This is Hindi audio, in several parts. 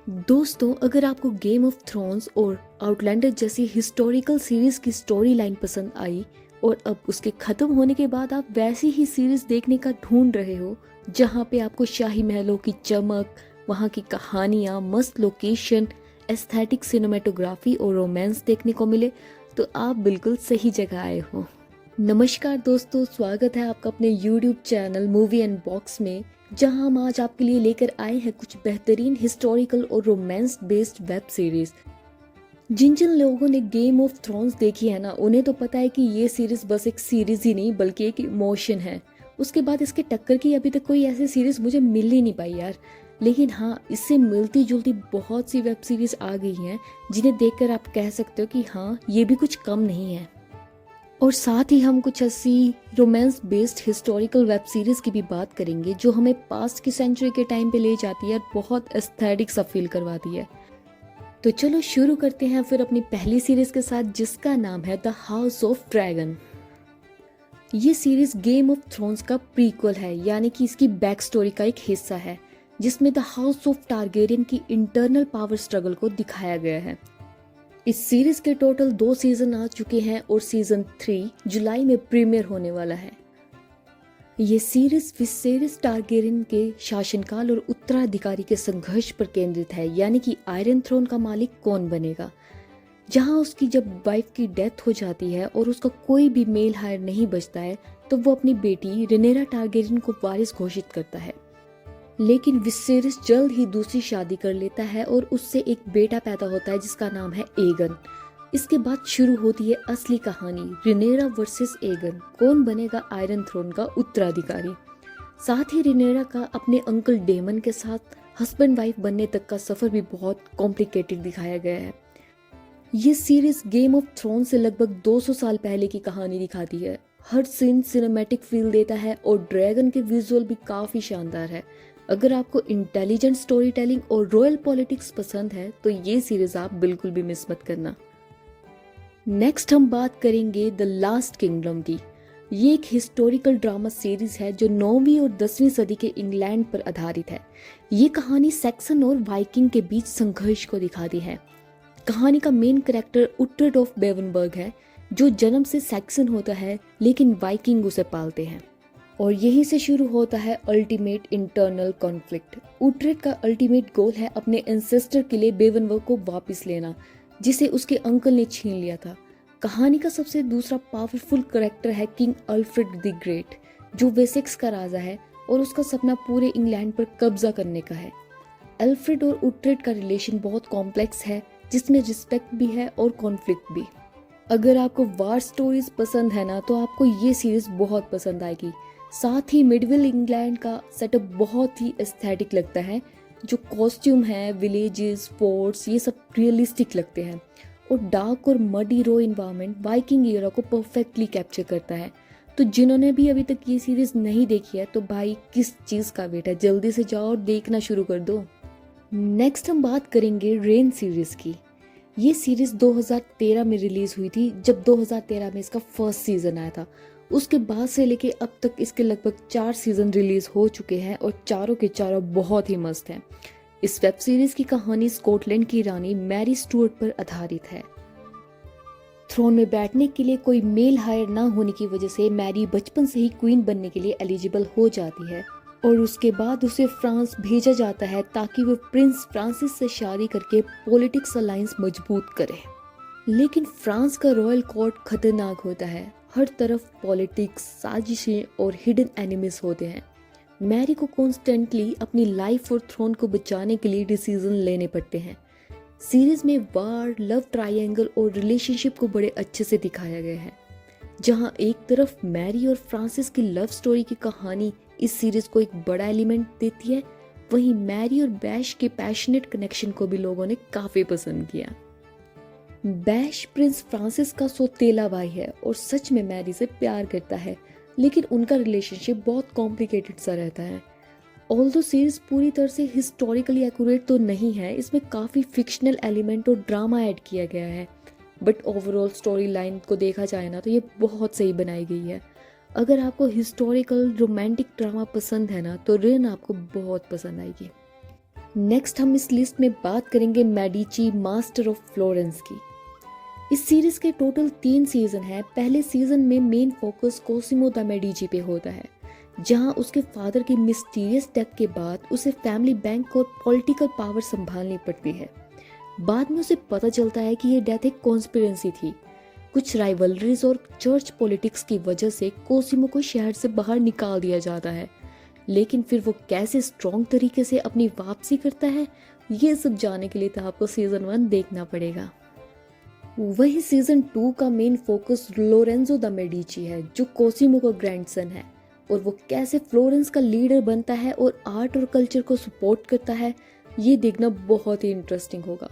दोस्तों, अगर आपको गेम ऑफ थ्रोन्स और आउटलैंडर जैसी हिस्टोरिकल सीरीज की स्टोरी लाइन पसंद आई और अब उसके खत्म होने के बाद आप वैसी ही सीरीज देखने का ढूंढ रहे हो जहां पे आपको शाही महलों की चमक, वहां की कहानियां, मस्त लोकेशन, एस्थेटिक सिनेमेटोग्राफी और रोमांस देखने को मिले, तो आप बिल्कुल सही जगह आए हो। नमस्कार दोस्तों, स्वागत है आपका अपने YouTube channel movie and box में, जहां हम आज आपके लिए लेकर आए हैं कुछ बेहतरीन हिस्टोरिकल और रोमांस बेस्ड वेब सीरीज। जिन जिन लोगों ने गेम ऑफ थ्रोन्स देखी है ना, उन्हें तो पता है कि ये सीरीज बस एक सीरीज ही नहीं बल्कि एक इमोशन है। उसके बाद इसके टक्कर की अभी तक कोई ऐसी सीरीज मुझे मिल ही नहीं पाई यार। लेकिन हाँ, इससे मिलती जुलती बहुत सी वेब सीरीज आ गई हैं जिन्हें देखकर आप कह सकते हो कि हाँ, ये भी कुछ कम नहीं है। और साथ ही हम कुछ ऐसी romance based historical web series की भी बात करेंगे जो हमें पास्ट की सेंचुरी के टाइम पे ले जाती है और बहुत एस्थेटिक सा फील करवाती है। तो चलो शुरू करते हैं फिर अपनी पहली सीरीज के साथ, जिसका नाम है द हाउस ऑफ ड्रैगन। ये सीरीज गेम ऑफ थ्रोन्स का प्रीक्वल है, यानी कि इसकी बैक स्टोरी का एक हिस्सा है जिसमें द हाउस ऑफ टारगेरियन की इंटरनल पावर स्ट्रगल को दिखाया गया है। इस सीरीज के टोटल 2 सीजन आ चुके हैं और सीजन 3 जुलाई में प्रीमियर होने वाला है। ये सीरीज विसेरिस टारगेरियन के शासनकाल और उत्तराधिकारी के संघर्ष पर केंद्रित है, यानी कि आयरन थ्रोन का मालिक कौन बनेगा। जहां उसकी जब वाइफ की डेथ हो जाती है और उसका कोई भी मेल हायर नहीं बचता है, तो वो अपनी बेटी रिनेरा टारगेरियन को वारिस घोषित करता है। लेकिन विसेरिस जल्द ही दूसरी शादी कर लेता है और उससे एक बेटा पैदा होता है जिसका नाम है एगन। इसके बाद शुरू होती है असली कहानी, रिनेरा वर्सेस एगन, कौन बनेगा आयरन थ्रोन का उत्तराधिकारी। साथ ही रिनेरा का अपने अंकल डेमन के साथ हस्बैंड वाइफ बनने तक का सफर भी बहुत कॉम्प्लिकेटेड दिखाया गया है। ये सीरीज गेम ऑफ थ्रोन से लगभग 200 साल पहले की कहानी दिखाती है। हर सीन सिनेमैटिक फील देता है और ड्रैगन के विजुअल भी काफी शानदार है। अगर आपको इंटेलिजेंट स्टोरी टेलिंग और रॉयल पॉलिटिक्स पसंद है तो ये सीरीज आप बिल्कुल भी मिस मत करना। नेक्स्ट हम बात करेंगे द लास्ट किंगडम की। ये एक हिस्टोरिकल ड्रामा सीरीज है जो 9वीं और 10वीं सदी के इंग्लैंड पर आधारित है। ये कहानी सैक्सन और वाइकिंग के बीच संघर्ष को दिखाती है। कहानी का मेन कैरेक्टर उट्रेड ऑफ बेवनबर्ग है, जो जन्म से सैक्सन होता है लेकिन वाइकिंग उसे पालते हैं। और यहीं से शुरू होता है अल्टीमेट इंटरनल कॉन्फ्लिक्ट। उट्रेड का अल्टीमेट गोल है अपने एंसेस्टर किले बेवनबर्ग को वापस लेना, जिसे उसके अंकल ने छीन लिया था। कहानी का सबसे दूसरा पावरफुल कैरेक्टर है किंग अल्फ्रेड द ग्रेट, जो वेसेक्स का राजा है और उसका सपना पूरे इंग्लैंड पर कब्जा करने का है। अल्फ्रेड और उट्रेड का रिलेशन बहुत कॉम्प्लेक्स है, जिसमें रिस्पेक्ट भी है और कॉन्फ्लिक्ट भी। अगर आपको वार स्टोरीज पसंद है ना, तो आपको ये सीरीज बहुत पसंद आएगी। साथ ही मिडविल इंग्लैंड का सेटअप बहुत ही एस्थेटिक लगता है। जो कॉस्ट्यूम है, विलेजेस, फोर्ट्स, ये सब रियलिस्टिक लगते हैं और डार्क और मडी रो इन्वायरमेंट वाइकिंग एरा को परफेक्टली कैप्चर करता है। तो जिन्होंने भी अभी तक ये सीरीज नहीं देखी है, तो भाई किस चीज़ का वेट है, जल्दी से जाओ और देखना शुरू कर दो। नेक्स्ट हम बात करेंगे रेन सीरीज की। ये सीरीज 2013 में रिलीज हुई थी, जब 2013 में इसका फर्स्ट सीजन आया था। उसके बाद से लेके अब तक इसके लगभग 4 सीजन रिलीज हो चुके हैं और चारों के चारों बहुत ही मस्त हैं। इस वेब सीरीज की कहानी स्कॉटलैंड की रानी मैरी स्टुअर्ट पर आधारित है। थ्रोन में बैठने के लिए कोई मेल हायर ना होने की वजह से मैरी बचपन से ही क्वीन बनने के लिए एलिजिबल हो जाती है और उसके बाद उसे फ्रांस भेजा जाता है ताकि वो प्रिंस फ्रांसिस से शादी करके पॉलिटिक्स अलायंस मजबूत करे। लेकिन फ्रांस का रॉयल कोर्ट खतरनाक होता है। हर तरफ पॉलिटिक्स, साजिशें और हिडन एनिमीज होते हैं। मैरी को कॉन्स्टेंटली अपनी लाइफ और थ्रोन को बचाने के लिए डिसीजन लेने पड़ते हैं। सीरीज में वार, लव ट्रायंगल और रिलेशनशिप को बड़े अच्छे से दिखाया गया है। जहां एक तरफ मैरी और फ्रांसिस की लव स्टोरी की कहानी इस सीरीज को एक बड़ा एलिमेंट देती है, वहीं मैरी और बैश के पैशनेट कनेक्शन को भी लोगों ने काफी पसंद किया। बैश प्रिंस फ्रांसिस का सौतेला भाई है और सच में मैरी से प्यार करता है, लेकिन उनका रिलेशनशिप बहुत कॉम्प्लिकेटेड सा रहता है। ऑल्दो सीरीज पूरी तरह से हिस्टोरिकली एक्यूरेट तो नहीं है, इसमें काफ़ी फिक्शनल एलिमेंट और ड्रामा ऐड किया गया है, बट ओवरऑल स्टोरी लाइन को देखा जाए ना, तो ये बहुत सही बनाई गई है। अगर आपको हिस्टोरिकल रोमांटिक ड्रामा पसंद है ना, तो रेन आपको बहुत पसंद आएगी। नेक्स्ट हम इस लिस्ट में बात करेंगे मेडिची मास्टर ऑफ फ्लोरेंस की। इस सीरीज के टोटल 3 सीजन हैं। पहले सीजन में main focus Cosimo the Medici पे होता है, जहां उसके फादर की मिस्टीरियस डेथ के बाद उसे फैमिली बैंक और पॉलिटिकल पावर संभालनी पड़ती है। बाद में उसे पता चलता है कि यह डेथ एक कॉन्स्पिरेसी थी। कुछ राइवलरीज और चर्च पॉलिटिक्स की वजह से कोसिमो को शहर से बाहर निकाल दिया जाता है, लेकिन फिर वो कैसे स्ट्रॉन्ग तरीके से अपनी वापसी करता है, ये सब जानने के लिए तो आपको सीजन 1 देखना पड़ेगा। वही सीजन 2 का main focus Lorenzo the Medici है, जो कोसिमो का ग्रैंडसन है, और वो कैसे फ्लोरेंस का लीडर बनता है और आर्ट और कल्चर को सपोर्ट करता है, ये देखना बहुत ही इंटरेस्टिंग होगा।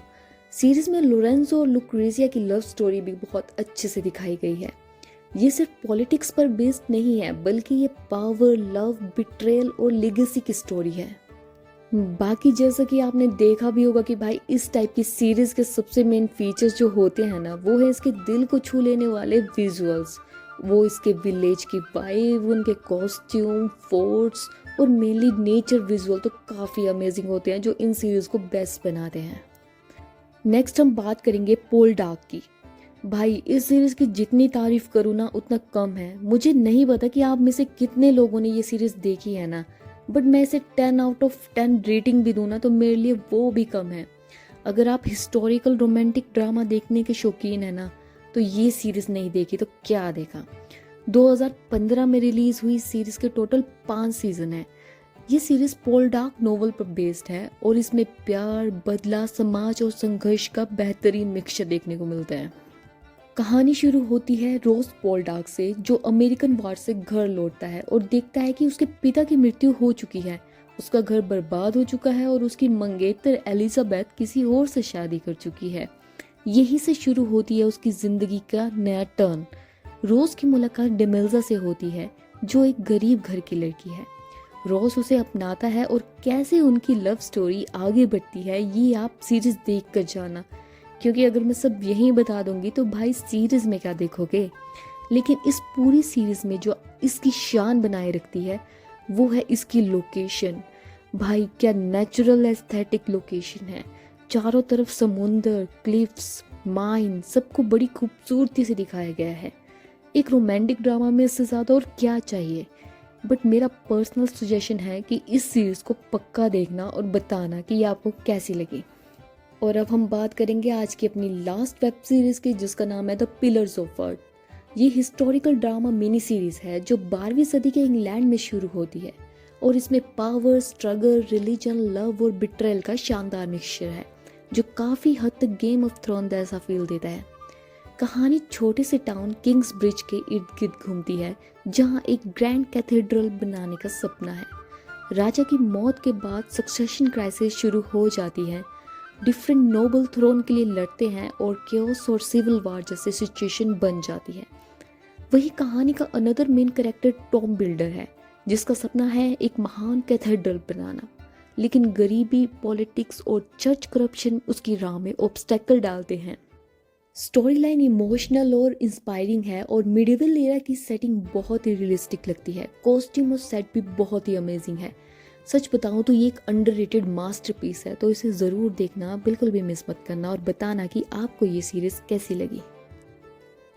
सीरीज में लोरेंजो और लुक्रेजिया की लव स्टोरी भी बहुत अच्छे से दिखाई गई है। ये सिर्फ पॉलिटिक्स पर बेस्ड नहीं है, बल्कि ये पावर, लव, बिट्रेयल और लेगेसी की स्टोरी है। बाकी जैसा कि आपने देखा भी होगा कि भाई इस टाइप की सीरीज के सबसे मेन फीचर्स जो होते हैं ना, वो है इसके दिल को छू लेने वाले विजुअल्स। वो इसके विलेज की वाइब, उनके कॉस्ट्यूम, फोर्ट्स और मेनली नेचर विजुअल तो काफ़ी अमेजिंग होते हैं, जो इन सीरीज को बेस्ट बनाते हैं। नेक्स्ट हम बात करेंगे पोलडार्क की। भाई इस सीरीज की जितनी तारीफ करूँ ना उतना कम है। मुझे नहीं पता कि आप में से कितने लोगों ने ये सीरीज देखी है ना, बट मैं इसे 10 आउट ऑफ 10 रेटिंग भी दूँ ना तो मेरे लिए वो भी कम है। अगर आप हिस्टोरिकल रोमांटिक ड्रामा देखने के शौकीन है ना, तो ये सीरीज नहीं देखी तो क्या देखा। 2015 में रिलीज हुई सीरीज के टोटल 5 सीजन है। ये सीरीज पोलडार्क नोवेल पर बेस्ड है और इसमें प्यार, बदला, समाज और संघर्ष का बेहतरीन मिक्सचर देखने को मिलता है। कहानी शुरू होती है रोज पोलडार्क से, जो अमेरिकन वार से घर लौटता है और देखता है कि उसके पिता की मृत्यु हो चुकी है, उसका घर बर्बाद हो चुका है और उसकी मंगेतर एलिजाबेथ किसी और से शादी कर चुकी है। यही से शुरू होती है उसकी जिंदगी का नया टर्न। रोज की मुलाकात डेमेल्जा से होती है, जो एक गरीब घर की लड़की है। रोज उसे अपनाता है और कैसे उनकी लव स्टोरी आगे बढ़ती है, ये आप सीरीज देख कर जाना, क्योंकि अगर मैं सब यही बता दूंगी तो भाई सीरीज में क्या देखोगे। लेकिन इस पूरी सीरीज में जो इसकी शान बनाए रखती है वो है इसकी लोकेशन। भाई क्या नेचुरल एस्थेटिक लोकेशन है। चारों तरफ समुंदर, क्लिफ्स, माइन, सबको बड़ी खूबसूरती से दिखाया गया है। एक रोमांटिक ड्रामा में इससे ज़्यादा और क्या चाहिए। बट मेरा पर्सनल सजेशन है कि इस सीरीज़ को पक्का देखना और बताना कि ये आपको कैसी लगी। और अब हम बात करेंगे आज की अपनी लास्ट वेब सीरीज़ की, जिसका नाम है द पिलर्स ऑफ अर्थ। ये हिस्टोरिकल ड्रामा मिनी सीरीज़ है जो 12वीं सदी के इंग्लैंड में शुरू होती है और इसमें पावर, स्ट्रगल, रिलीजन, लव और बिट्रेयल का शानदार मिक्सचर है, जो काफ़ी हद तक गेम ऑफ थ्रोन जैसा फील देता है। कहानी छोटे से टाउन किंग्स ब्रिज के इर्द गिर्द घूमती है, जहां एक ग्रैंड कैथेड्रल बनाने का सपना है। राजा की मौत के बाद सक्सेशन क्राइसिस शुरू हो जाती है। डिफरेंट नोबल थ्रोन के लिए लड़ते हैं और केओस और सिविल वार जैसे सिचुएशन बन जाती है। वही कहानी का another main character Tom builder है, जिसका सपना है एक महान कैथेड्रल बनाना, लेकिन गरीबी, पॉलिटिक्स और चर्च करप्शन उसकी राह में ऑब्स्टेकल डालते हैं। स्टोरी लाइन इमोशनल और इंस्पायरिंग है और मिडिवल एरा की सेटिंग बहुत ही रियलिस्टिक लगती है। कॉस्ट्यूम और सेट भी बहुत ही अमेजिंग है। सच बताऊं तो ये एक अंडररेटेड मास्टरपीस है, तो इसे ज़रूर देखना, बिल्कुल भी मिस मत करना और बताना कि आपको ये सीरीज़ कैसी लगी।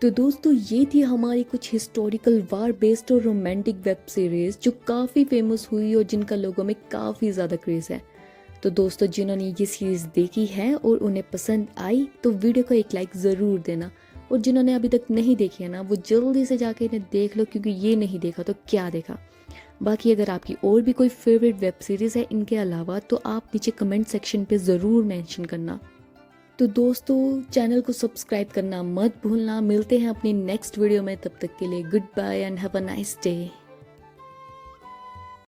तो दोस्तों ये थी हमारी कुछ हिस्टोरिकल वार बेस्ड और रोमांटिक वेब सीरीज़ जो काफ़ी फेमस हुई और जिनका लोगों में काफ़ी ज़्यादा क्रेज़ है। तो दोस्तों जिन्होंने ये सीरीज़ देखी है और उन्हें पसंद आई तो वीडियो को एक लाइक ज़रूर देना, और जिन्होंने अभी तक नहीं देखी है ना वो जल्दी से जाके इन्हें देख लो, क्योंकि ये नहीं देखा तो क्या देखा। बाकी अगर आपकी और भी कोई फेवरेट वेब सीरीज़ है इनके अलावा तो आप नीचे कमेंट सेक्शन पे ज़रूर मेंशन करना। तो दोस्तों चैनल को सब्सक्राइब करना मत भूलना। मिलते हैं अपनी नेक्स्ट वीडियो में, तब तक के लिए good bye and have a nice day.